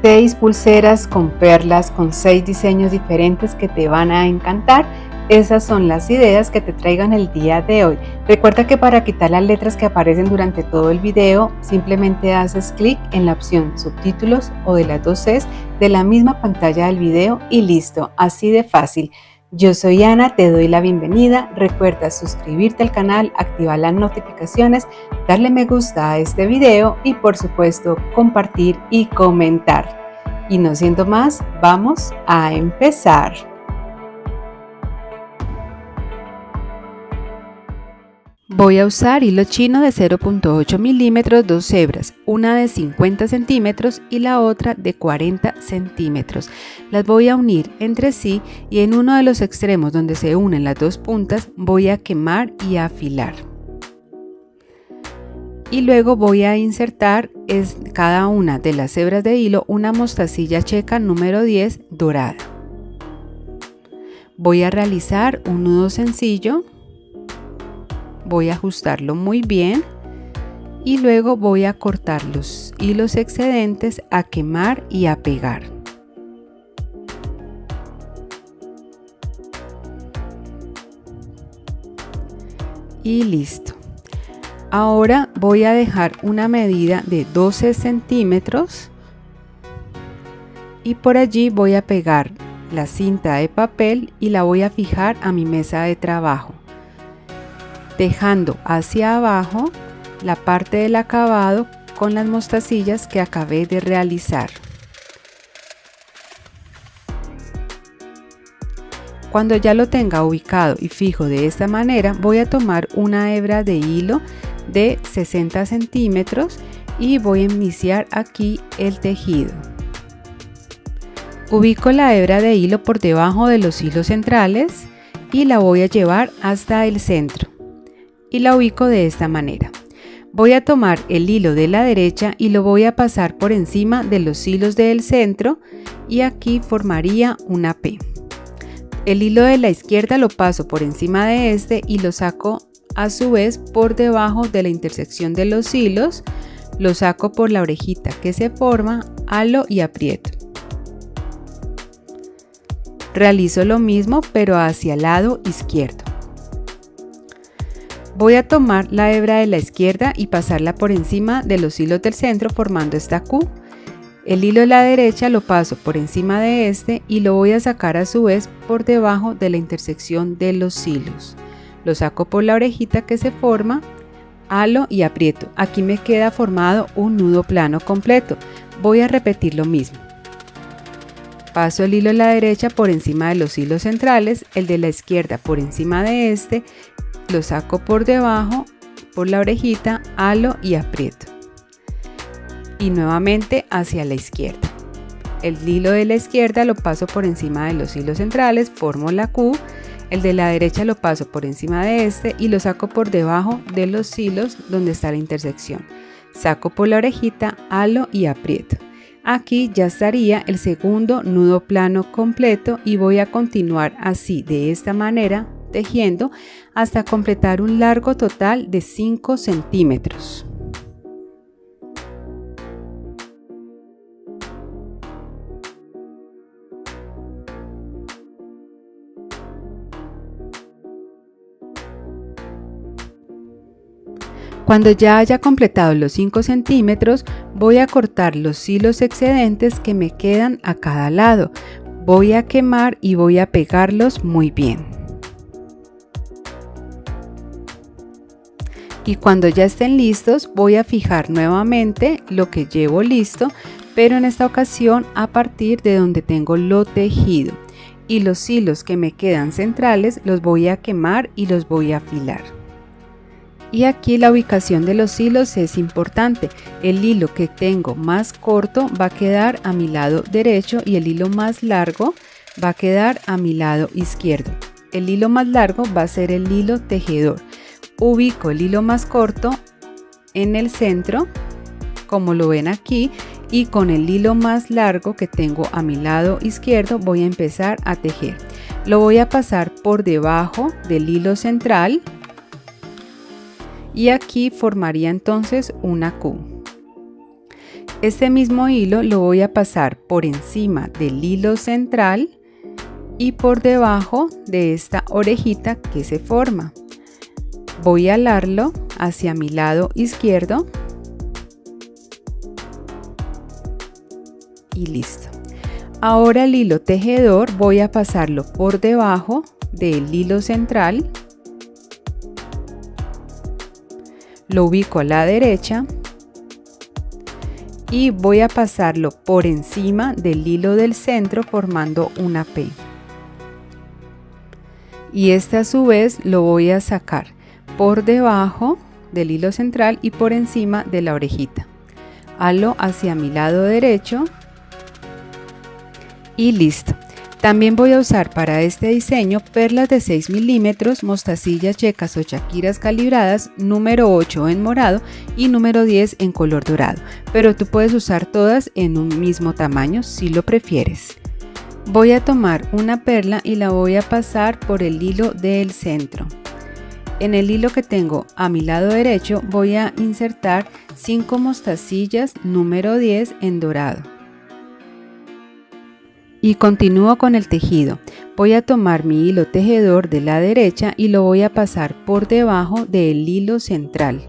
6 pulseras con perlas, con 6 diseños diferentes que te van a encantar. Esas son las ideas que te traigo en el día de hoy. Recuerda que para quitar las letras que aparecen durante todo el video, simplemente haces clic en la opción subtítulos o de las dos Cs de la misma pantalla del video y listo, así de fácil. Yo soy Ana, te doy la bienvenida. Recuerda suscribirte al canal, activar las notificaciones, darle me gusta a este video y por supuesto compartir y comentar. Y no siendo más, vamos a empezar. Voy a usar hilo chino de 0.8 milímetros, dos hebras, una de 50 centímetros y la otra de 40 centímetros. Las voy a unir entre sí y en uno de los extremos donde se unen las dos puntas voy a quemar y afilar. Y luego voy a insertar en cada una de las hebras de hilo una mostacilla checa número 10 dorada. Voy a realizar un nudo sencillo. Voy a ajustarlo muy bien y luego voy a cortar los hilos excedentes, a quemar y a pegar. Y listo. Ahora voy a dejar una medida de 12 centímetros y por allí voy a pegar la cinta de papel y la voy a fijar a mi mesa de trabajo, dejando hacia abajo la parte del acabado con las mostacillas que acabé de realizar. Cuando ya lo tenga ubicado y fijo de esta manera, voy a tomar una hebra de hilo de 60 centímetros y voy a iniciar aquí el tejido. Ubico la hebra de hilo por debajo de los hilos centrales y la voy a llevar hasta el centro. Y la ubico de esta manera. Voy a tomar el hilo de la derecha y lo voy a pasar por encima de los hilos del centro y aquí formaría una P. El hilo de la izquierda lo paso por encima de este y lo saco a su vez por debajo de la intersección de los hilos, lo saco por la orejita que se forma, halo y aprieto. Realizo lo mismo pero hacia el lado izquierdo. Voy a tomar la hebra de la izquierda y pasarla por encima de los hilos del centro formando esta Q. El hilo de la derecha lo paso por encima de este y lo voy a sacar a su vez por debajo de la intersección de los hilos. Lo saco por la orejita que se forma, halo y aprieto. Aquí me queda formado un nudo plano completo. Voy a repetir lo mismo. Paso el hilo de la derecha por encima de los hilos centrales, el de la izquierda por encima de este, lo saco por debajo, por la orejita, halo y aprieto. Y nuevamente hacia la izquierda. El hilo de la izquierda lo paso por encima de los hilos centrales, formo la Q. El de la derecha lo paso por encima de este y lo saco por debajo de los hilos donde está la intersección. Saco por la orejita, halo y aprieto. Aquí ya estaría el segundo nudo plano completo y voy a continuar así de esta manera tejiendo hasta completar un largo total de 5 centímetros. Cuando ya haya completado los 5 centímetros, voy a cortar los hilos excedentes que me quedan a cada lado. Voy a quemar y voy a pegarlos muy bien. Y cuando ya estén listos, voy a fijar nuevamente lo que llevo listo, pero en esta ocasión a partir de donde tengo lo tejido. Y los hilos que me quedan centrales los voy a quemar y los voy a afilar. Y aquí la ubicación de los hilos es importante. El hilo que tengo más corto va a quedar a mi lado derecho y el hilo más largo va a quedar a mi lado izquierdo. El hilo más largo va a ser el hilo tejedor. Ubico el hilo más corto en el centro, como lo ven aquí, y con el hilo más largo que tengo a mi lado izquierdo voy a empezar a tejer. Lo voy a pasar por debajo del hilo central y aquí formaría entonces una Q. Este mismo hilo lo voy a pasar por encima del hilo central y por debajo de esta orejita que se forma. Voy a alarlo hacia mi lado izquierdo y listo. Ahora el hilo tejedor voy a pasarlo por debajo del hilo central, lo ubico a la derecha y voy a pasarlo por encima del hilo del centro formando una P. Y este a su vez lo voy a sacar por debajo del hilo central y por encima de la orejita. Halo hacia mi lado derecho y listo. También voy a usar para este diseño perlas de 6 milímetros, mostacillas checas o chaquiras calibradas, número 8 en morado y número 10 en color dorado, pero tú puedes usar todas en un mismo tamaño si lo prefieres. Voy a tomar una perla y la voy a pasar por el hilo del centro. En el hilo que tengo a mi lado derecho voy a insertar 5 mostacillas número 10 en dorado. Y continúo con el tejido. Voy a tomar mi hilo tejedor de la derecha y lo voy a pasar por debajo del hilo central.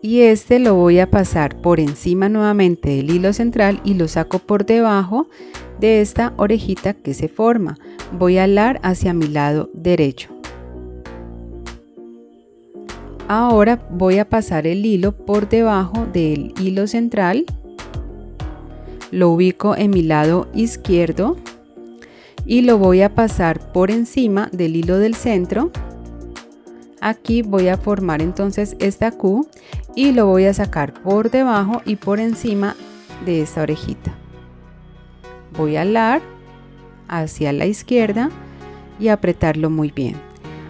Y este lo voy a pasar por encima nuevamente del hilo central y lo saco por debajo de esta orejita que se forma. Voy a alar hacia mi lado derecho. Ahora voy a pasar el hilo por debajo del hilo central. Lo ubico en mi lado izquierdo y lo voy a pasar por encima del hilo del centro. Aquí voy a formar entonces esta Q y lo voy a sacar por debajo y por encima de esta orejita. Voy a alar hacia la izquierda y apretarlo muy bien.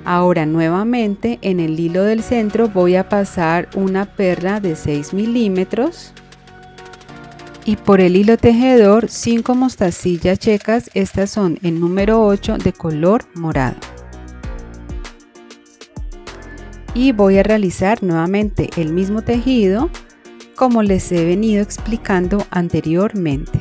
Ahora nuevamente en el hilo del centro voy a pasar una perla de 6 milímetros. Y por el hilo tejedor 5 mostacillas checas, estas son el número 8 de color morado. Y voy a realizar nuevamente el mismo tejido como les he venido explicando anteriormente.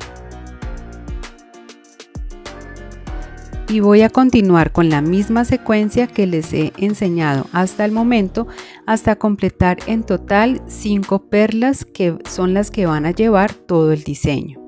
Y voy a continuar con la misma secuencia que les he enseñado hasta el momento hasta completar en total 5 perlas que son las que van a llevar todo el diseño.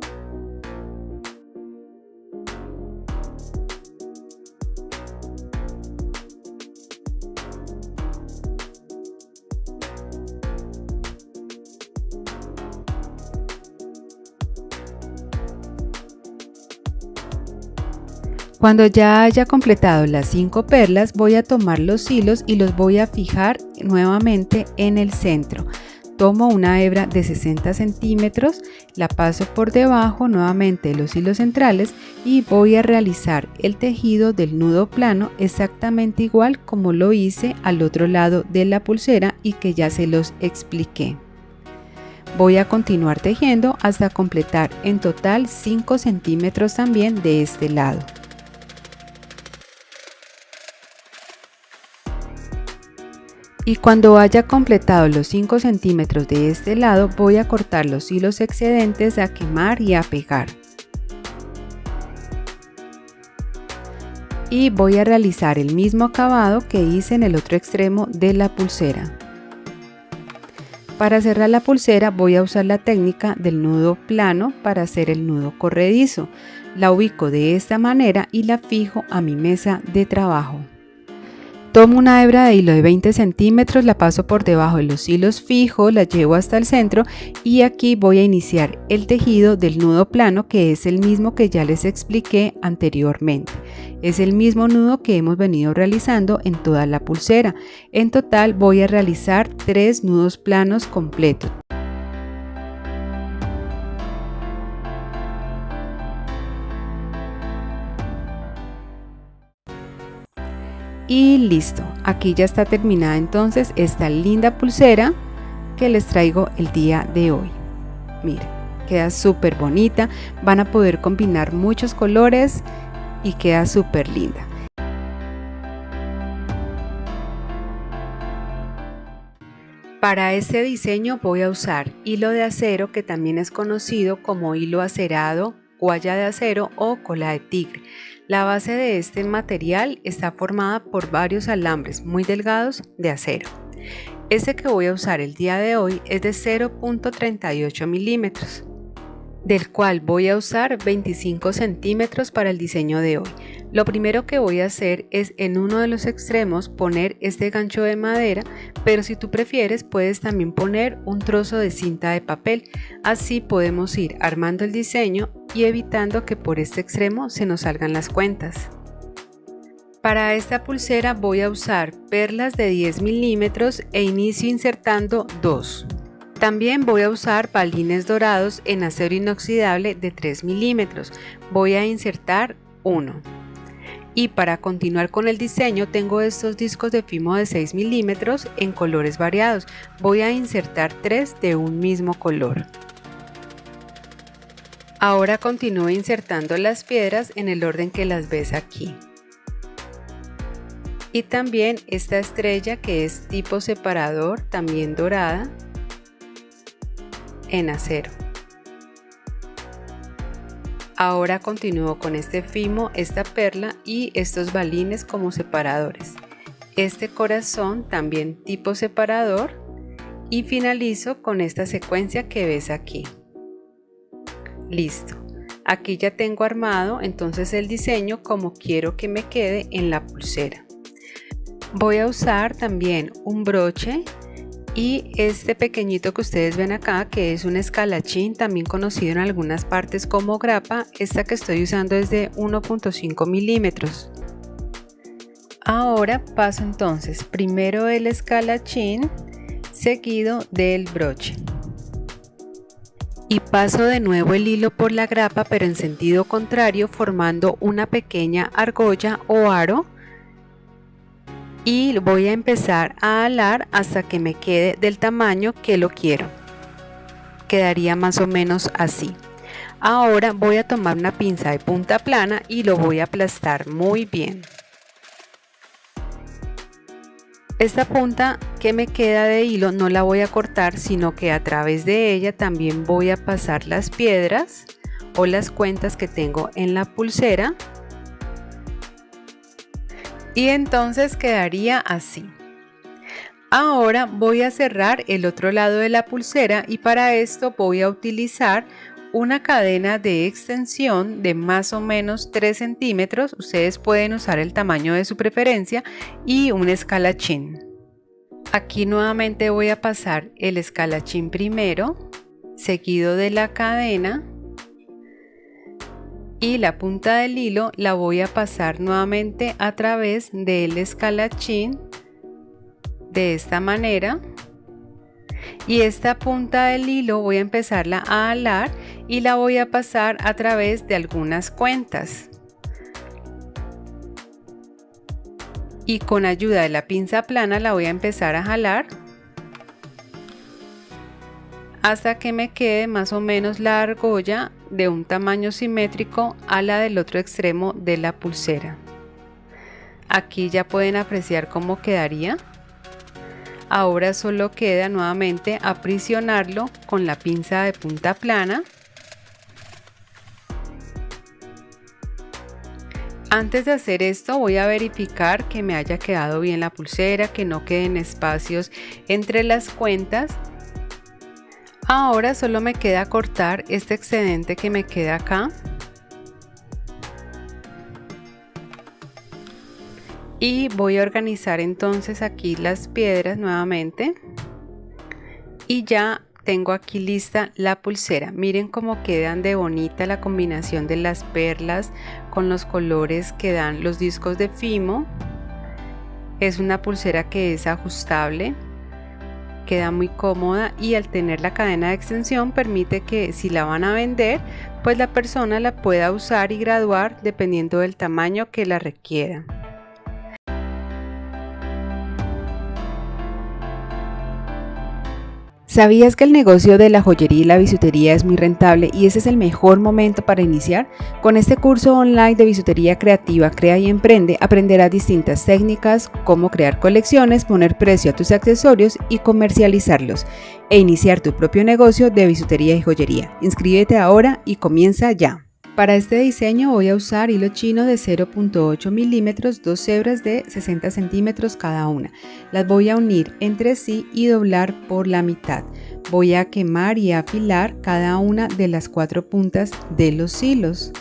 Cuando ya haya completado las 5 perlas voy a tomar los hilos y los voy a fijar nuevamente en el centro. Tomo una hebra de 60 centímetros, la paso por debajo nuevamente de los hilos centrales y voy a realizar el tejido del nudo plano exactamente igual como lo hice al otro lado de la pulsera y que ya se los expliqué. Voy a continuar tejiendo hasta completar en total 5 centímetros también de este lado. Y cuando haya completado los 5 centímetros de este lado voy a cortar los hilos excedentes a quemar y a pegar. Y voy a realizar el mismo acabado que hice en el otro extremo de la pulsera. Para cerrar la pulsera voy a usar la técnica del nudo plano para hacer el nudo corredizo. La ubico de esta manera y la fijo a mi mesa de trabajo. Tomo una hebra de hilo de 20 centímetros, la paso por debajo de los hilos fijos, la llevo hasta el centro y aquí voy a iniciar el tejido del nudo plano que es el mismo que ya les expliqué anteriormente. Es el mismo nudo que hemos venido realizando en toda la pulsera. En total voy a realizar 3 nudos planos completos. Y listo, aquí ya está terminada entonces esta linda pulsera que les traigo el día de hoy. Miren, queda súper bonita, van a poder combinar muchos colores y queda súper linda. Para este diseño voy a usar hilo de acero, que también es conocido como hilo acerado, guaya de acero o cola de tigre. La base de este material está formada por varios alambres muy delgados de acero. Este que voy a usar el día de hoy es de 0.38 milímetros, del cual voy a usar 25 centímetros para el diseño de hoy. Lo primero que voy a hacer es en uno de los extremos poner este gancho de madera, pero si tú prefieres puedes también poner un trozo de cinta de papel. Así podemos ir armando el diseño y evitando que por este extremo se nos salgan las cuentas. Para esta pulsera voy a usar perlas de 10 milímetros e inicio insertando 2. También voy a usar balines dorados en acero inoxidable de 3 milímetros. Voy a insertar 1. Y para continuar con el diseño tengo estos discos de fimo de 6 milímetros en colores variados. Voy a insertar 3 de un mismo color. Ahora continúo insertando las piedras en el orden que las ves aquí. Y también esta estrella, que es tipo separador, también dorada, en acero. Ahora continúo con este fimo, esta perla y estos balines como separadores. Este corazón también tipo separador, y finalizo con esta secuencia que ves aquí. Listo. Aquí ya tengo armado entonces el diseño como quiero que me quede en la pulsera. Voy a usar también un broche y este pequeñito que ustedes ven acá, que es un escalachín, también conocido en algunas partes como grapa. Esta que estoy usando es de 1.5 milímetros. Ahora paso entonces primero el escalachín seguido del broche. Y paso de nuevo el hilo por la grapa, pero en sentido contrario, formando una pequeña argolla o aro. Y voy a empezar a alar hasta que me quede del tamaño que lo quiero. Quedaría más o menos así. Ahora voy a tomar una pinza de punta plana y lo voy a aplastar muy bien. Esta punta que me queda de hilo no la voy a cortar, sino que a través de ella también voy a pasar las piedras o las cuentas que tengo en la pulsera. Y entonces quedaría así. Ahora voy a cerrar el otro lado de la pulsera, y para esto voy a utilizar una cadena de extensión de más o menos 3 centímetros. Ustedes pueden usar el tamaño de su preferencia, y un escalachín. Aquí nuevamente voy a pasar el escalachín primero, seguido de la cadena. Y la punta del hilo la voy a pasar nuevamente a través del escalachín de esta manera, y esta punta del hilo voy a empezarla a alar y la voy a pasar a través de algunas cuentas, y con ayuda de la pinza plana la voy a empezar a jalar hasta que me quede más o menos la argolla de un tamaño simétrico a la del otro extremo de la pulsera. Aquí ya pueden apreciar cómo quedaría. Ahora solo queda nuevamente aprisionarlo con la pinza de punta plana. Antes de hacer esto voy a verificar que me haya quedado bien la pulsera, que no queden espacios entre las cuentas. Ahora solo me queda cortar este excedente que me queda acá. Y voy a organizar entonces aquí las piedras nuevamente. Y ya tengo aquí lista la pulsera. Miren cómo quedan de bonita la combinación de las perlas con los colores que dan los discos de fimo. Es una pulsera que es ajustable. Queda muy cómoda, y al tener la cadena de extensión permite que si la van a vender, pues la persona la pueda usar y graduar dependiendo del tamaño que la requiera. ¿Sabías que el negocio de la joyería y la bisutería es muy rentable y ese es el mejor momento para iniciar? Con este curso online de bisutería creativa Crea y Emprende aprenderás distintas técnicas, cómo crear colecciones, poner precio a tus accesorios y comercializarlos e iniciar tu propio negocio de bisutería y joyería. Inscríbete ahora y comienza ya. Para este diseño voy a usar hilo chino de 0.8 milímetros, dos hebras de 60 centímetros cada una. Las voy a unir entre sí y doblar por la mitad. Voy a quemar y afilar cada una de las 4 puntas de los hilos.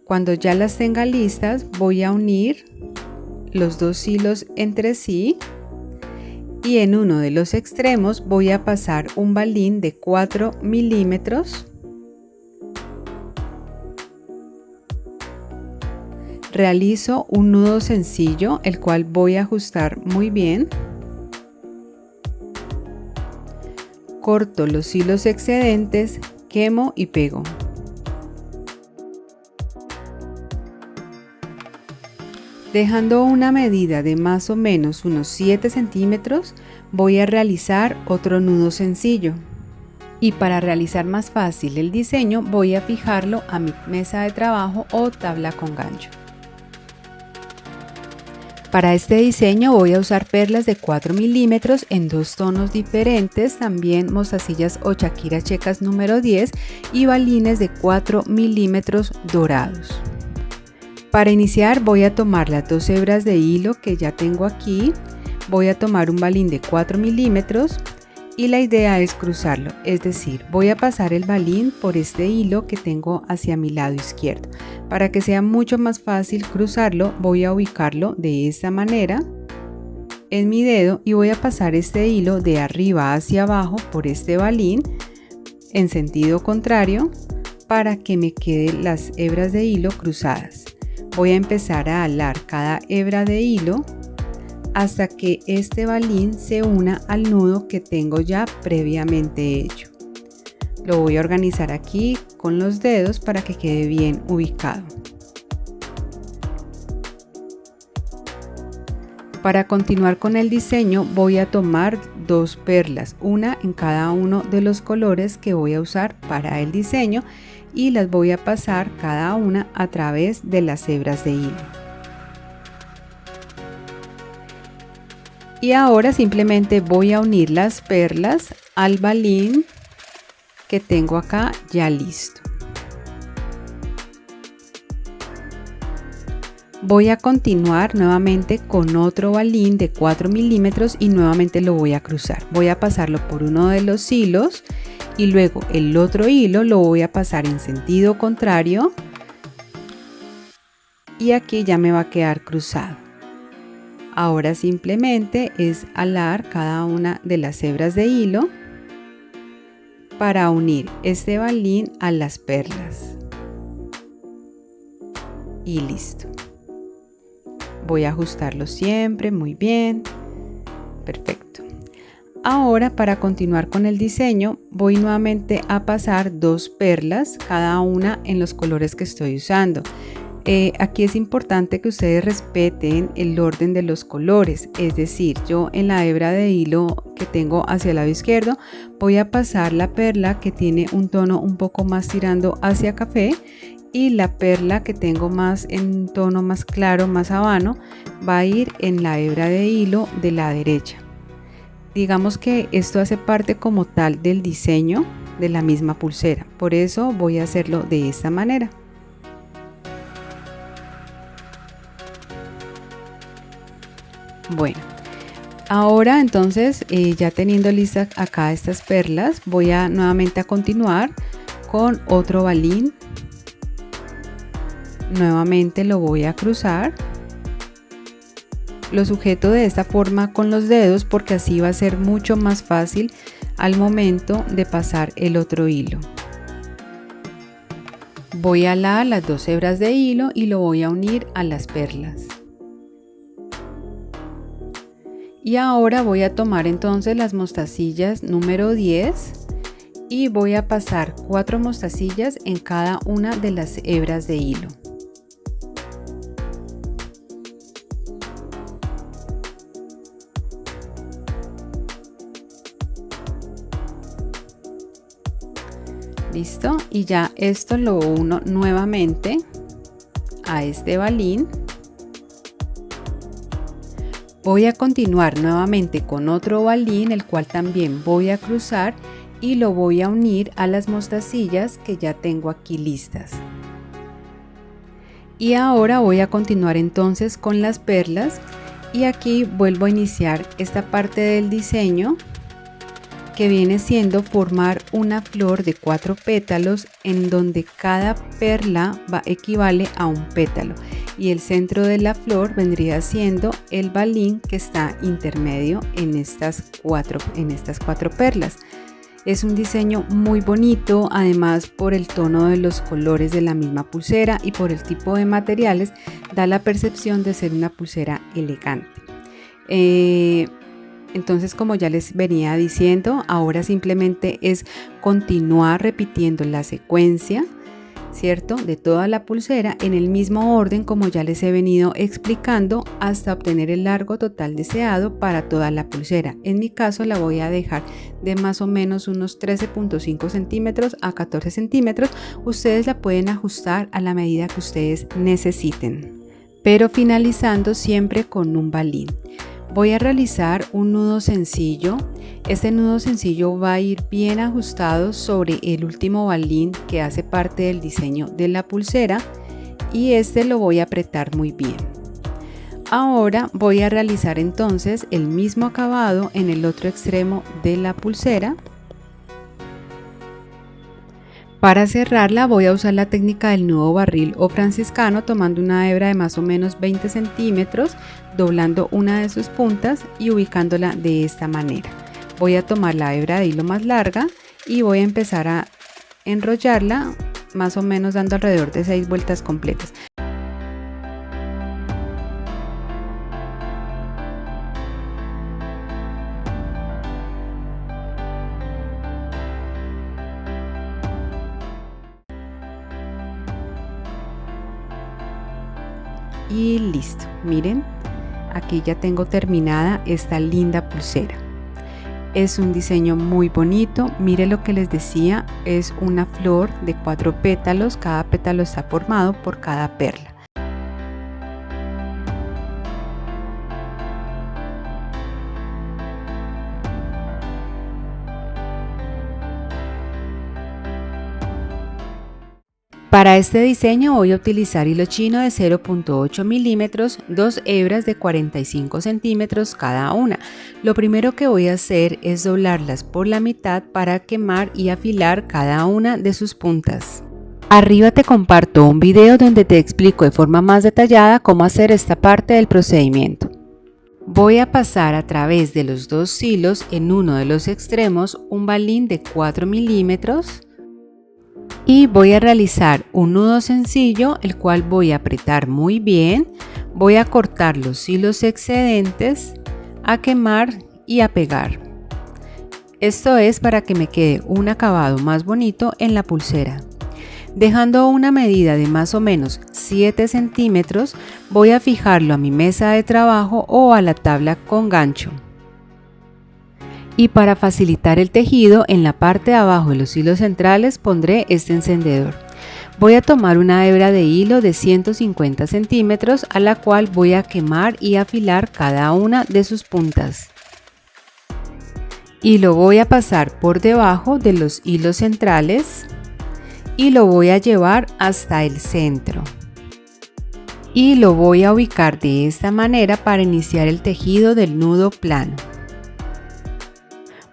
Cuando ya las tenga listas, voy a unir los dos hilos entre sí y en uno de los extremos voy a pasar un balín de 4 milímetros. Realizo un nudo sencillo, el cual voy a ajustar muy bien. Corto los hilos excedentes, quemo y pego. Dejando una medida de más o menos unos 7 centímetros, voy a realizar otro nudo sencillo. Y para realizar más fácil el diseño, voy a fijarlo a mi mesa de trabajo o tabla con gancho. Para este diseño voy a usar perlas de 4 milímetros en dos tonos diferentes, también mostacillas o chaquiras checas número 10 y balines de 4 milímetros dorados. Para iniciar voy a tomar las dos hebras de hilo que ya tengo aquí, voy a tomar un balín de 4 milímetros y la idea es cruzarlo, es decir, voy a pasar el balín por este hilo que tengo hacia mi lado izquierdo. Para que sea mucho más fácil cruzarlo, voy a ubicarlo de esta manera en mi dedo y voy a pasar este hilo de arriba hacia abajo por este balín en sentido contrario para que me queden las hebras de hilo cruzadas. Voy a empezar a alar cada hebra de hilo hasta que este balín se una al nudo que tengo ya previamente hecho. Lo voy a organizar aquí con los dedos para que quede bien ubicado. Para continuar con el diseño voy a tomar dos perlas, una en cada uno de los colores que voy a usar para el diseño y las voy a pasar cada una a través de las hebras de hilo. Y ahora simplemente voy a unir las perlas al balín que tengo acá ya listo. Voy a continuar nuevamente con otro balín de 4 milímetros y nuevamente lo voy a cruzar. Voy a pasarlo por uno de los hilos y luego el otro hilo lo voy a pasar en sentido contrario y aquí ya me va a quedar cruzado. Ahora simplemente es alar cada una de las hebras de hilo para unir este balín a las perlas. Y listo. Voy a ajustarlo siempre muy bien. Perfecto. Ahora para continuar con el diseño voy nuevamente a pasar dos perlas, cada una en los colores que estoy usando. Aquí es importante que ustedes respeten el orden de los colores, es decir, yo en la hebra de hilo que tengo hacia el lado izquierdo voy a pasar la perla que tiene un tono un poco más tirando hacia café y la perla que tengo más en tono más claro, más habano, va a ir en la hebra de hilo de la derecha. Digamos que esto hace parte como tal del diseño de la misma pulsera, por eso voy a hacerlo de esta manera. Bueno, ahora entonces ya teniendo listas acá estas perlas, voy a nuevamente a continuar con otro balín. Nuevamente lo voy a cruzar. Lo sujeto de esta forma con los dedos porque así va a ser mucho más fácil al momento de pasar el otro hilo. Voy a alar las dos hebras de hilo y lo voy a unir a las perlas. Y ahora voy a tomar entonces las mostacillas número 10 y voy a pasar 4 mostacillas en cada una de las hebras de hilo. Listo, y ya esto lo uno nuevamente a este balín. Voy a continuar nuevamente con otro balín, el cual también voy a cruzar y lo voy a unir a las mostacillas que ya tengo aquí listas. Y ahora voy a continuar entonces con las perlas, y aquí vuelvo a iniciar esta parte del diseño, que viene siendo formar una flor de 4 pétalos, en donde cada perla equivale a un pétalo, y el centro de la flor vendría siendo el balín que está intermedio en estas cuatro perlas. Es un diseño muy bonito, además por el tono de los colores de la misma pulsera y por el tipo de materiales, da la percepción de ser una pulsera elegante. Entonces, como ya les venía diciendo, ahora simplemente es continuar repitiendo la secuencia, ¿cierto?, de toda la pulsera en el mismo orden como ya les he venido explicando, hasta obtener el largo total deseado para toda la pulsera. En mi caso la voy a dejar de más o menos unos 13.5 centímetros a 14 centímetros. Ustedes la pueden ajustar a la medida que ustedes necesiten, pero finalizando siempre con un balín. Voy a realizar un nudo sencillo. Este nudo sencillo va a ir bien ajustado sobre el último balín que hace parte del diseño de la pulsera, y este lo voy a apretar muy bien. Ahora voy a realizar entonces el mismo acabado en el otro extremo de la pulsera. Para cerrarla voy a usar la técnica del nudo barril o franciscano, tomando una hebra de más o menos 20 centímetros, doblando una de sus puntas y ubicándola de esta manera. Voy a tomar la hebra de hilo más larga y voy a empezar a enrollarla, más o menos dando alrededor de 6 vueltas completas. Y listo, miren, aquí ya tengo terminada esta linda pulsera. Es un diseño muy bonito. Miren lo que les decía, es una flor de 4 pétalos, cada pétalo está formado por cada perla. Para este diseño voy a utilizar hilo chino de 0.8 milímetros, 2 hebras de 45 centímetros cada una. Lo primero que voy a hacer es doblarlas por la mitad para quemar y afilar cada una de sus puntas. Arriba te comparto un video donde te explico de forma más detallada cómo hacer esta parte del procedimiento. Voy a pasar a través de los dos hilos en uno de los extremos un balín de 4 milímetros. Y voy a realizar un nudo sencillo, el cual voy a apretar muy bien. Voy a cortar los hilos excedentes, a quemar y a pegar. Esto es para que me quede un acabado más bonito en la pulsera. Dejando una medida de más o menos 7 centímetros, voy a fijarlo a mi mesa de trabajo o a la tabla con gancho. Y para facilitar el tejido, en la parte de abajo de los hilos centrales pondré este encendedor. Voy a tomar una hebra de hilo de 150 centímetros, a la cual voy a quemar y afilar cada una de sus puntas. Y lo voy a pasar por debajo de los hilos centrales y lo voy a llevar hasta el centro. Y lo voy a ubicar de esta manera para iniciar el tejido del nudo plano.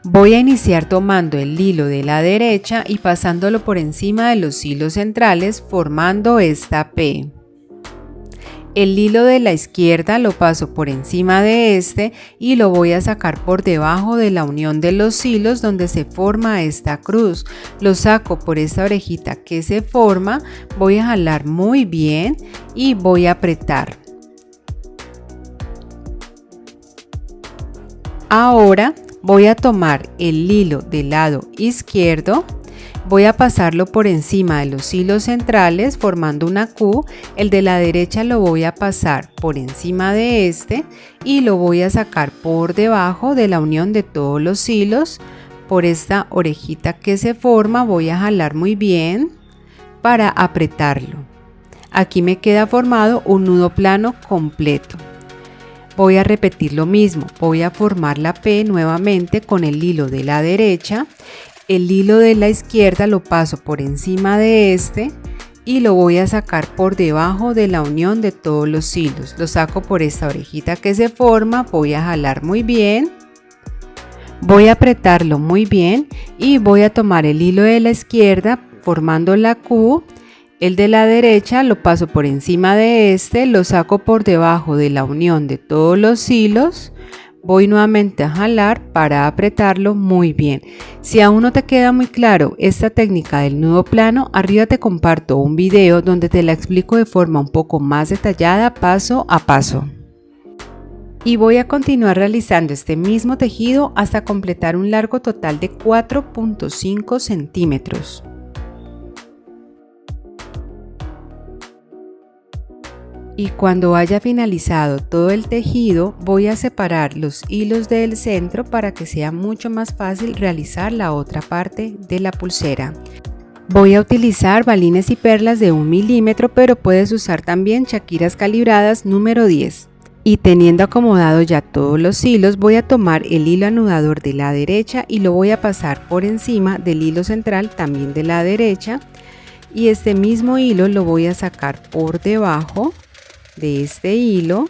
Voy a iniciar tomando el hilo de la derecha y pasándolo por encima de los hilos centrales, formando esta P. El hilo de la izquierda lo paso por encima de este y lo voy a sacar por debajo de la unión de los hilos donde se forma esta cruz. Lo saco por esta orejita que se forma, voy a jalar muy bien y voy a apretar. Ahora voy a tomar el hilo del lado izquierdo, voy a pasarlo por encima de los hilos centrales formando una Q, el de la derecha lo voy a pasar por encima de este y lo voy a sacar por debajo de la unión de todos los hilos por esta orejita que se forma, voy a jalar muy bien para apretarlo. Aquí me queda formado un nudo plano completo. Voy a repetir lo mismo, voy a formar la P nuevamente con el hilo de la derecha, el hilo de la izquierda lo paso por encima de este y lo voy a sacar por debajo de la unión de todos los hilos. Lo saco por esta orejita que se forma, voy a jalar muy bien, voy a apretarlo muy bien y voy a tomar el hilo de la izquierda formando la Q. El de la derecha lo paso por encima de este, lo saco por debajo de la unión de todos los hilos, voy nuevamente a jalar para apretarlo muy bien. Si aún no te queda muy claro esta técnica del nudo plano, arriba te comparto un video donde te la explico de forma un poco más detallada paso a paso. Y voy a continuar realizando este mismo tejido hasta completar un largo total de 4.5 centímetros. Y cuando haya finalizado todo el tejido, voy a separar los hilos del centro para que sea mucho más fácil realizar la otra parte de la pulsera. Voy a utilizar balines y perlas de 1 milímetro, pero puedes usar también chaquiras calibradas número 10. Y teniendo acomodado ya todos los hilos, voy a tomar el hilo anudador de la derecha y lo voy a pasar por encima del hilo central también de la derecha. Y este mismo hilo lo voy a sacar por debajo de este hilo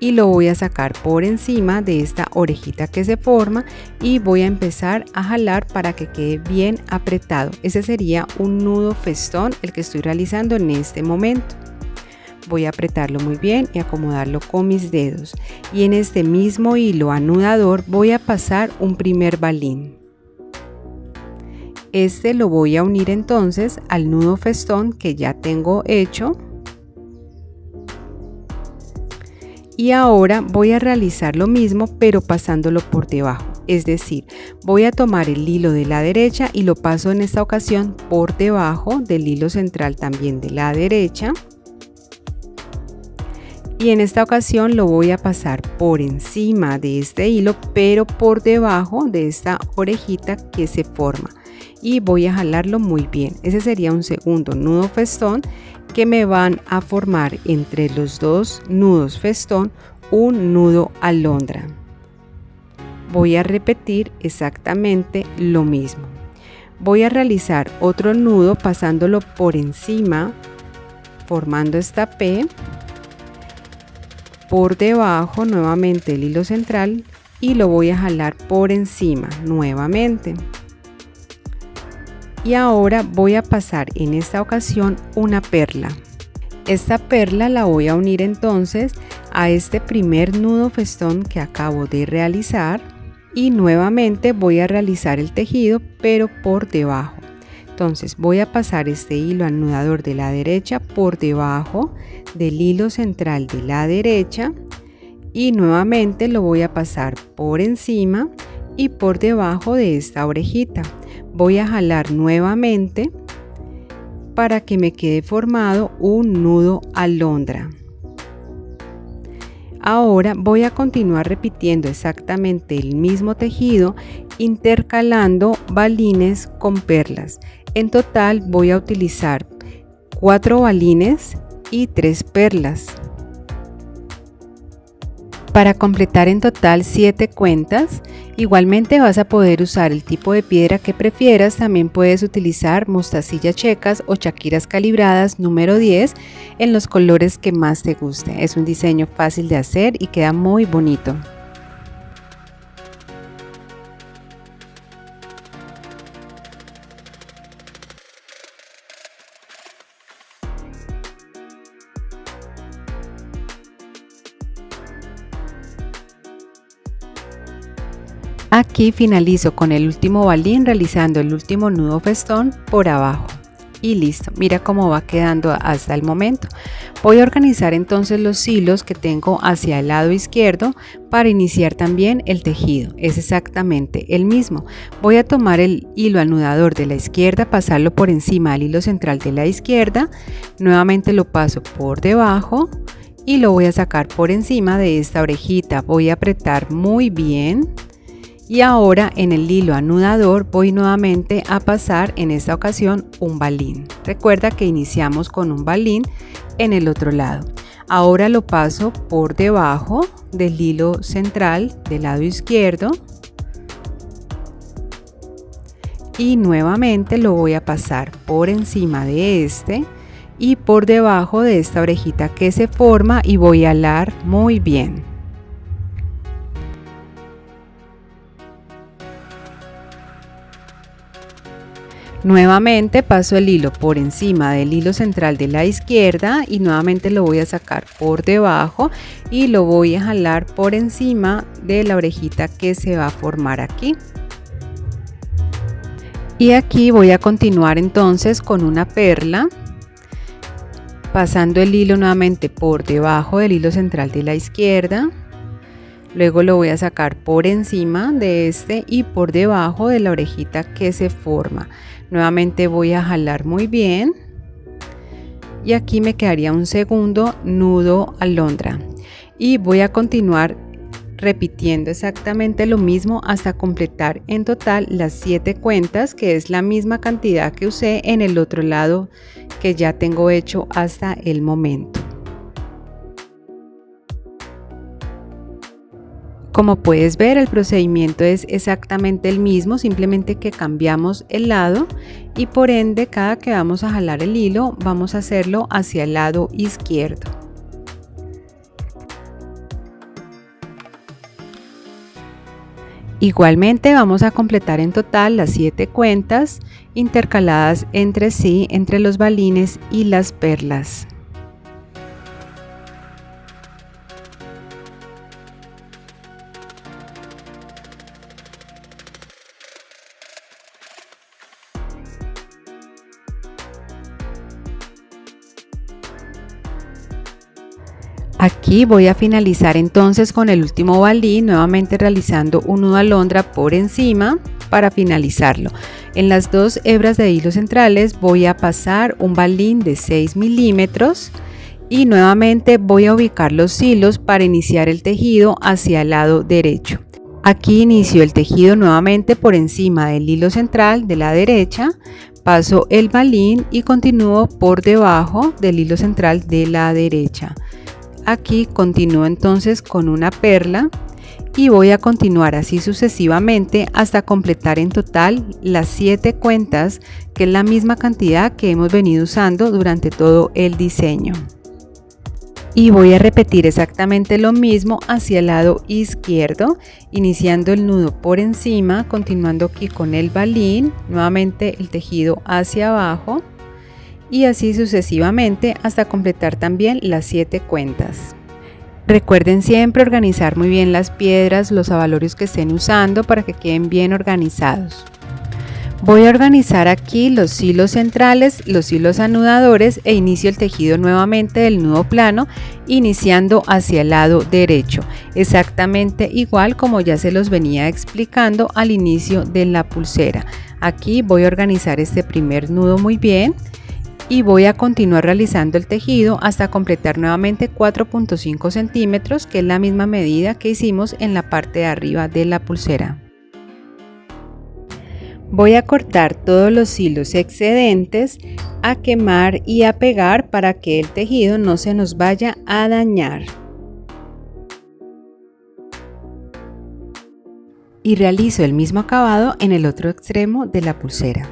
y lo voy a sacar por encima de esta orejita que se forma y voy a empezar a jalar para que quede bien apretado. Ese sería un nudo festón el que estoy realizando en este momento. Voy a apretarlo muy bien y acomodarlo con mis dedos y en este mismo hilo anudador voy a pasar un primer balín. Este lo voy a unir entonces al nudo festón que ya tengo hecho. Y ahora voy a realizar lo mismo pero pasándolo por debajo, es decir, voy a tomar el hilo de la derecha y lo paso en esta ocasión por debajo del hilo central también de la derecha. Y en esta ocasión lo voy a pasar por encima de este hilo pero por debajo de esta orejita que se forma. Y voy a jalarlo muy bien. Ese sería un segundo nudo festón que me van a formar entre los dos nudos festón un nudo alondra. Voy a repetir exactamente lo mismo. Voy a realizar otro nudo pasándolo por encima, formando esta P, por debajo nuevamente el hilo central y lo voy a jalar por encima nuevamente. Y ahora voy a pasar en esta ocasión una perla. Esta perla la voy a unir entonces a este primer nudo festón que acabo de realizar y nuevamente voy a realizar el tejido pero por debajo. Entonces voy a pasar este hilo anudador de la derecha por debajo del hilo central de la derecha y nuevamente lo voy a pasar por encima y por debajo de esta orejita. Voy a jalar nuevamente para que me quede formado un nudo alondra. Ahora voy a continuar repitiendo exactamente el mismo tejido intercalando balines con perlas. En total voy a utilizar 4 balines y 3 perlas. Para completar en total 7 cuentas, igualmente vas a poder usar el tipo de piedra que prefieras, también puedes utilizar mostacillas checas o chaquiras calibradas número 10 en los colores que más te guste. Es un diseño fácil de hacer y queda muy bonito. Aquí finalizo con el último balín realizando el último nudo festón por abajo y listo. Mira cómo va quedando hasta el momento. Voy a organizar entonces los hilos que tengo hacia el lado izquierdo para iniciar también el tejido. Es exactamente el mismo. Voy a tomar el hilo anudador de la izquierda, pasarlo por encima del hilo central de la izquierda, nuevamente lo paso por debajo y lo voy a sacar por encima de esta orejita. Voy a apretar muy bien. Y ahora en el hilo anudador voy nuevamente a pasar en esta ocasión un balín. Recuerda que iniciamos con un balín en el otro lado. Ahora lo paso por debajo del hilo central del lado izquierdo y nuevamente lo voy a pasar por encima de este y por debajo de esta orejita que se forma y voy a alar muy bien. Nuevamente paso el hilo por encima del hilo central de la izquierda y nuevamente lo voy a sacar por debajo y lo voy a jalar por encima de la orejita que se va a formar aquí. Y aquí voy a continuar entonces con una perla, pasando el hilo nuevamente por debajo del hilo central de la izquierda. Luego lo voy a sacar por encima de este y por debajo de la orejita que se forma. Nuevamente voy a jalar muy bien y aquí me quedaría un segundo nudo alondra y voy a continuar repitiendo exactamente lo mismo hasta completar en total las 7 cuentas, que es la misma cantidad que usé en el otro lado que ya tengo hecho hasta el momento. Como puedes ver, el procedimiento es exactamente el mismo, simplemente que cambiamos el lado y por ende cada que vamos a jalar el hilo vamos a hacerlo hacia el lado izquierdo. Igualmente vamos a completar en total las 7 cuentas intercaladas entre sí, entre los balines y las perlas. Aquí voy a finalizar entonces con el último balín, nuevamente realizando un nudo alondra por encima para finalizarlo. En las dos hebras de hilo centrales voy a pasar un balín de 6 milímetros y nuevamente voy a ubicar los hilos para iniciar el tejido hacia el lado derecho. Aquí inicio el tejido nuevamente por encima del hilo central de la derecha, paso el balín y continúo por debajo del hilo central de la derecha. Aquí continúo entonces con una perla y voy a continuar así sucesivamente hasta completar en total las 7 cuentas, que es la misma cantidad que hemos venido usando durante todo el diseño. Y voy a repetir exactamente lo mismo hacia el lado izquierdo, iniciando el nudo por encima, continuando aquí con el balín, nuevamente el tejido hacia abajo y así sucesivamente hasta completar también las 7 cuentas. Recuerden siempre organizar muy bien las piedras, los abalorios que estén usando para que queden bien organizados. Voy a organizar aquí los hilos centrales, los hilos anudadores e inicio el tejido nuevamente del nudo plano, iniciando hacia el lado derecho, exactamente igual como ya se los venía explicando al inicio de la pulsera. Aquí voy a organizar este primer nudo muy bien y voy a continuar realizando el tejido hasta completar nuevamente 4.5 centímetros, que es la misma medida que hicimos en la parte de arriba de la pulsera. Voy a cortar todos los hilos excedentes, a quemar y a pegar para que el tejido no se nos vaya a dañar. Y realizo el mismo acabado en el otro extremo de la pulsera.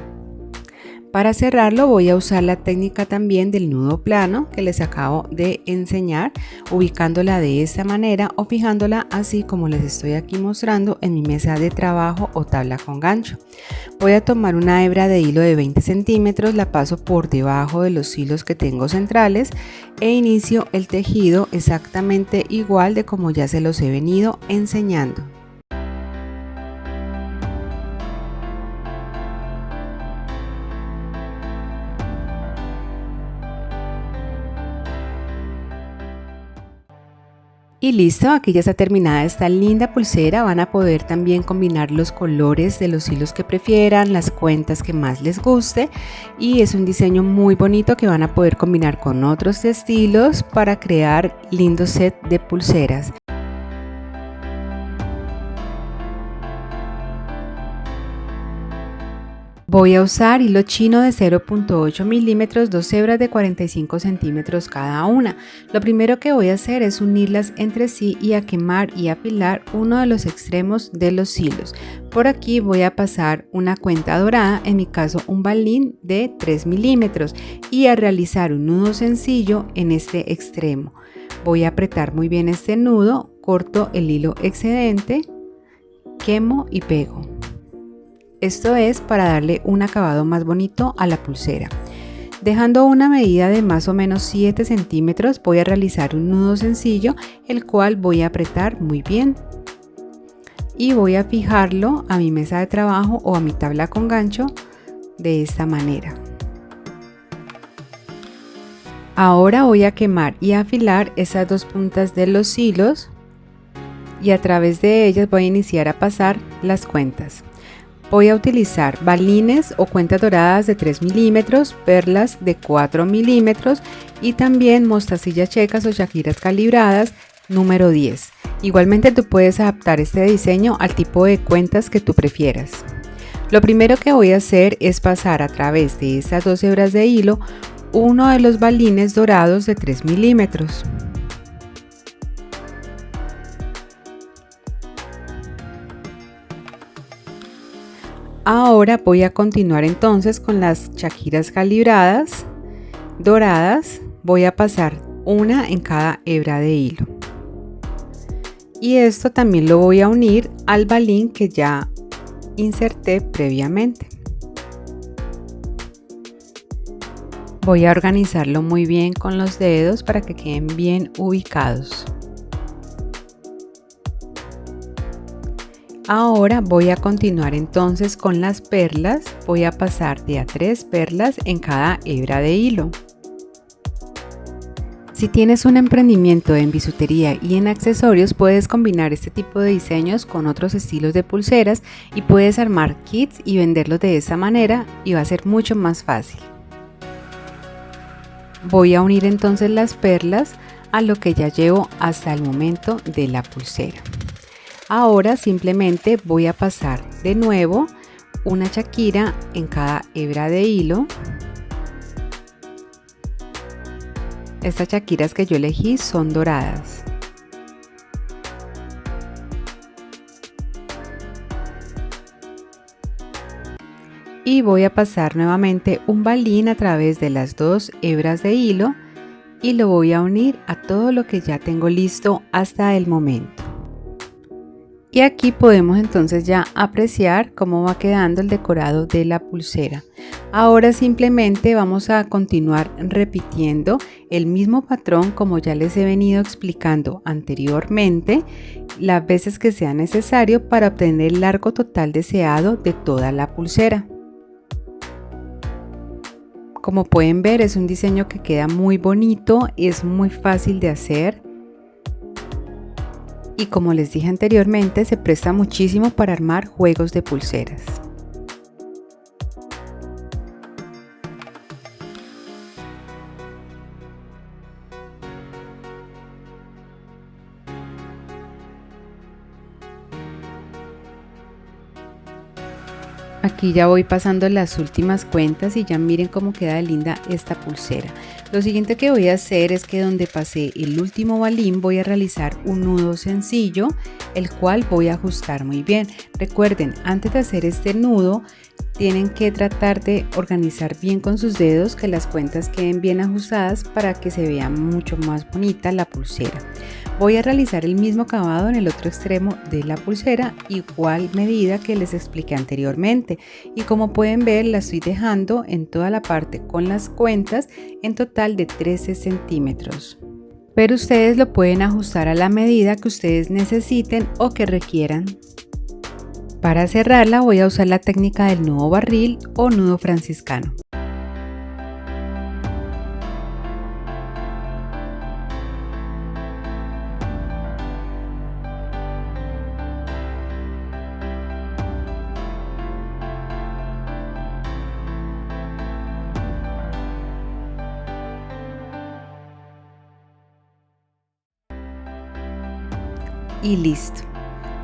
Para cerrarlo voy a usar la técnica también del nudo plano que les acabo de enseñar, ubicándola de esta manera o fijándola así como les estoy aquí mostrando en mi mesa de trabajo o tabla con gancho. Voy a tomar una hebra de hilo de 20 centímetros, la paso por debajo de los hilos que tengo centrales e inicio el tejido exactamente igual de como ya se los he venido enseñando. Y listo, aquí ya está terminada esta linda pulsera. Van a poder también combinar los colores de los hilos que prefieran, las cuentas que más les guste, y es un diseño muy bonito que van a poder combinar con otros estilos para crear lindos set de pulseras. Voy a usar hilo chino de 0.8 milímetros, 2 hebras de 45 centímetros cada una. Lo primero que voy a hacer es unirlas entre sí y a quemar y afilar uno de los extremos de los hilos. Por aquí voy a pasar una cuenta dorada, en mi caso un balín de 3 milímetros, y a realizar un nudo sencillo en este extremo. Voy a apretar muy bien este nudo, corto el hilo excedente, quemo y pego. Esto es para darle un acabado más bonito a la pulsera. Dejando una medida de más o menos 7 centímetros, voy a realizar un nudo sencillo, el cual voy a apretar muy bien. Y voy a fijarlo a mi mesa de trabajo o a mi tabla con gancho de esta manera. Ahora voy a quemar y afilar esas dos puntas de los hilos y a través de ellas voy a iniciar a pasar las cuentas. Voy a utilizar balines o cuentas doradas de 3 milímetros, perlas de 4 milímetros y también mostacillas checas o shakiras calibradas número 10. Igualmente tú puedes adaptar este diseño al tipo de cuentas que tú prefieras. Lo primero que voy a hacer es pasar a través de estas dos hebras de hilo uno de los balines dorados de 3 milímetros. Ahora voy a continuar entonces con las shakiras calibradas doradas. Voy a pasar una en cada hebra de hilo. Y esto también lo voy a unir al balín que ya inserté previamente. Voy a organizarlo muy bien con los dedos para que queden bien ubicados. Ahora voy a continuar entonces con las perlas. Voy a pasar de a 3 perlas en cada hebra de hilo. Si tienes un emprendimiento en bisutería y en accesorios, puedes combinar este tipo de diseños con otros estilos de pulseras y puedes armar kits y venderlos de esa manera y va a ser mucho más fácil. Voy a unir entonces las perlas a lo que ya llevo hasta el momento de la pulsera. Ahora simplemente voy a pasar de nuevo una shakira en cada hebra de hilo. Estas shakiras que yo elegí son doradas. Y voy a pasar nuevamente un balín a través de las dos hebras de hilo y lo voy a unir a todo lo que ya tengo listo hasta el momento. Y aquí podemos entonces ya apreciar cómo va quedando el decorado de la pulsera. Ahora simplemente vamos a continuar repitiendo el mismo patrón como ya les he venido explicando anteriormente, las veces que sea necesario para obtener el largo total deseado de toda la pulsera. Como pueden ver, es un diseño que queda muy bonito, es muy fácil de hacer. Y como les dije anteriormente, se presta muchísimo para armar juegos de pulseras. Aquí ya voy pasando las últimas cuentas y ya miren cómo queda de linda esta pulsera. Lo siguiente que voy a hacer es que donde pasé el último balín voy a realizar un nudo sencillo, el cual voy a ajustar muy bien. Recuerden, antes de hacer este nudo tienen que tratar de organizar bien con sus dedos, que las cuentas queden bien ajustadas para que se vea mucho más bonita la pulsera. Voy a realizar el mismo acabado en el otro extremo de la pulsera, igual medida que les expliqué anteriormente, y como pueden ver la estoy dejando en toda la parte con las cuentas en total de 13 centímetros. Pero ustedes lo pueden ajustar a la medida que ustedes necesiten o que requieran. Para cerrarla voy a usar la técnica del nudo barril o nudo franciscano. Y listo.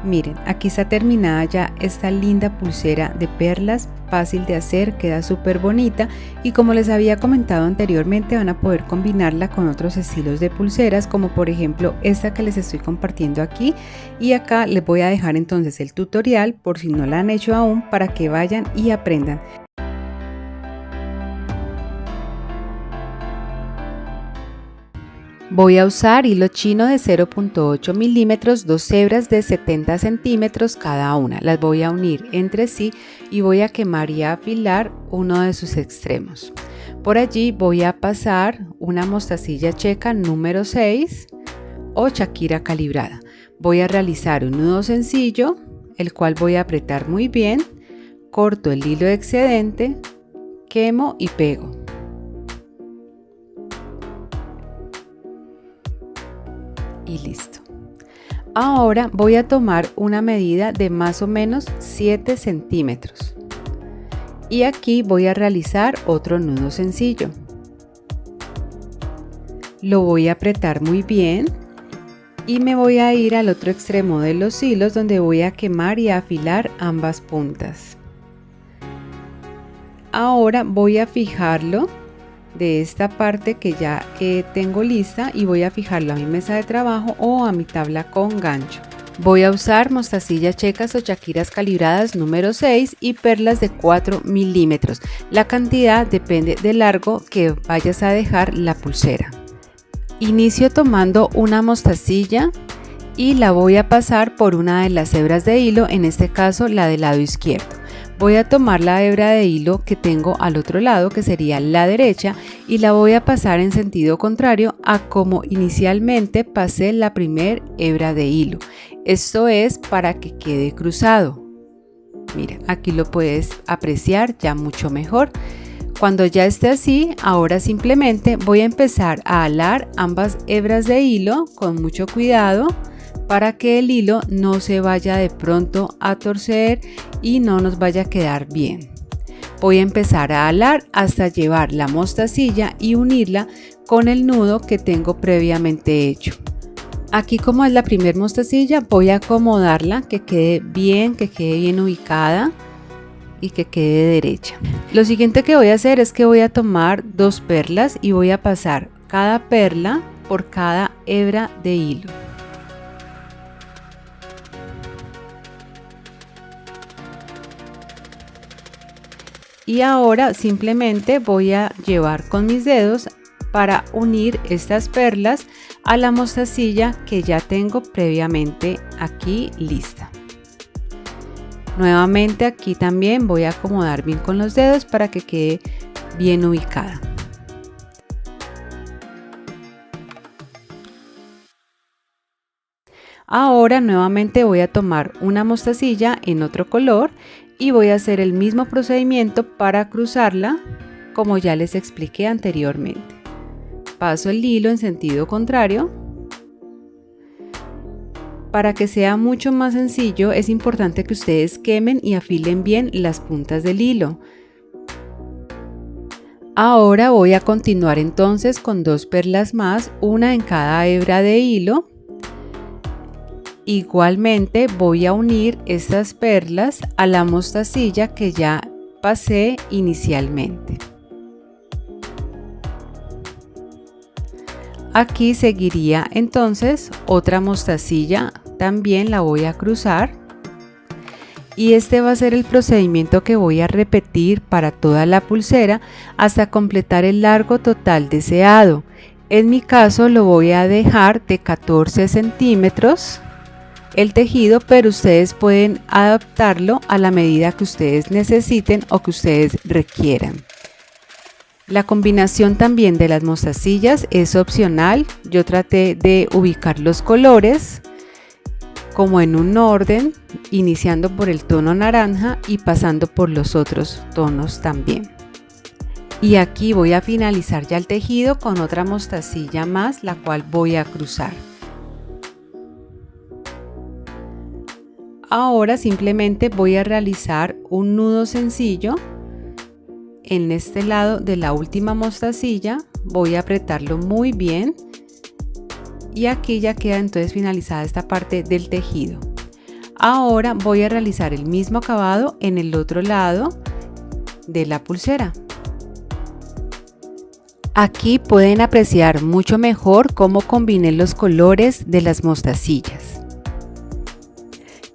Miren, aquí está terminada ya esta linda pulsera de perlas fácil de hacer, queda súper bonita y como les había comentado anteriormente van a poder combinarla con otros estilos de pulseras como por ejemplo esta que les estoy compartiendo aquí, y acá les voy a dejar entonces el tutorial por si no la han hecho aún para que vayan y aprendan. Voy a usar hilo chino de 0.8 milímetros, dos hebras de 70 centímetros cada una. Las voy a unir entre sí y voy a quemar y a afilar uno de sus extremos. Por allí voy a pasar una mostacilla checa número 6 o Shakira calibrada. Voy a realizar un nudo sencillo, el cual voy a apretar muy bien, corto el hilo excedente, quemo y pego. Y listo. Ahora voy a tomar una medida de más o menos 7 centímetros y aquí voy a realizar otro nudo sencillo. Lo voy a apretar muy bien y me voy a ir al otro extremo de los hilos donde voy a quemar y a afilar ambas puntas. Ahora voy a fijarlo de esta parte que ya tengo lista y voy a fijarlo a mi mesa de trabajo o a mi tabla con gancho. Voy a usar mostacillas checas o Shakiras calibradas número 6 y perlas de 4 milímetros. La cantidad depende del largo que vayas a dejar la pulsera. Inicio tomando una mostacilla y la voy a pasar por una de las hebras de hilo, en este caso la del lado izquierdo. Voy a tomar la hebra de hilo que tengo al otro lado, que sería la derecha, y la voy a pasar en sentido contrario a como inicialmente pasé la primera hebra de hilo. Esto es para que quede cruzado. Mira, aquí lo puedes apreciar ya mucho mejor. Cuando ya esté así, ahora simplemente voy a empezar a alar ambas hebras de hilo con mucho cuidado, para que el hilo no se vaya de pronto a torcer y no nos vaya a quedar bien. Voy a empezar a alar hasta llevar la mostacilla y unirla con el nudo que tengo previamente hecho. Aquí, como es la primera mostacilla, voy a acomodarla que quede bien ubicada y que quede derecha. Lo siguiente que voy a hacer es que voy a tomar dos perlas y voy a pasar cada perla por cada hebra de hilo. Y ahora simplemente voy a llevar con mis dedos para unir estas perlas a la mostacilla que ya tengo previamente aquí lista. Nuevamente aquí también voy a acomodar bien con los dedos para que quede bien ubicada. Ahora nuevamente voy a tomar una mostacilla en otro color y voy a hacer el mismo procedimiento para cruzarla como ya les expliqué anteriormente. Paso el hilo en sentido contrario. Para que sea mucho más sencillo es importante que ustedes quemen y afilen bien las puntas del hilo. Ahora voy a continuar entonces con dos perlas más, una en cada hebra de hilo. Igualmente voy a unir estas perlas a la mostacilla que ya pasé inicialmente. Aquí seguiría entonces otra mostacilla, también la voy a cruzar y este va a ser el procedimiento que voy a repetir para toda la pulsera hasta completar el largo total deseado. En mi caso lo voy a dejar de 14 centímetros el tejido, pero ustedes pueden adaptarlo a la medida que ustedes necesiten o que ustedes requieran. La combinación también de las mostacillas es opcional. Yo traté de ubicar los colores como en un orden, iniciando por el tono naranja y pasando por los otros tonos también. Y aquí voy a finalizar ya el tejido con otra mostacilla más, la cual voy a cruzar. Ahora simplemente voy a realizar un nudo sencillo en este lado de la última mostacilla, voy a apretarlo muy bien y aquí ya queda entonces finalizada esta parte del tejido. Ahora voy a realizar el mismo acabado en el otro lado de la pulsera. Aquí pueden apreciar mucho mejor cómo combiné los colores de las mostacillas.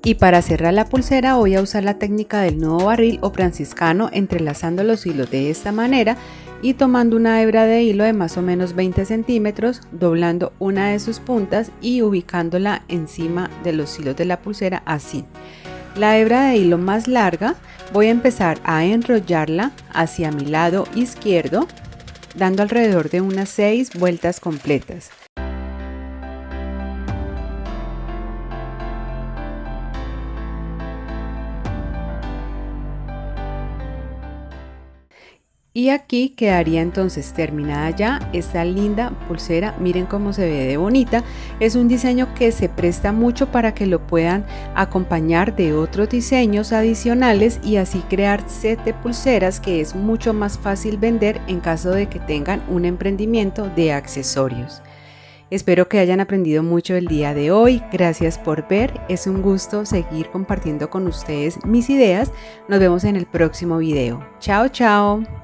Y para cerrar la pulsera voy a usar la técnica del nudo barril o franciscano, entrelazando los hilos de esta manera y tomando una hebra de hilo de más o menos 20 centímetros, doblando una de sus puntas y ubicándola encima de los hilos de la pulsera así. La hebra de hilo más larga voy a empezar a enrollarla hacia mi lado izquierdo, dando alrededor de unas 6 vueltas completas. Y aquí quedaría entonces terminada ya esta linda pulsera. Miren cómo se ve de bonita. Es un diseño que se presta mucho para que lo puedan acompañar de otros diseños adicionales y así crear set de pulseras que es mucho más fácil vender en caso de que tengan un emprendimiento de accesorios. Espero que hayan aprendido mucho el día de hoy. Gracias por ver. Es un gusto seguir compartiendo con ustedes mis ideas. Nos vemos en el próximo video. Chao, chao.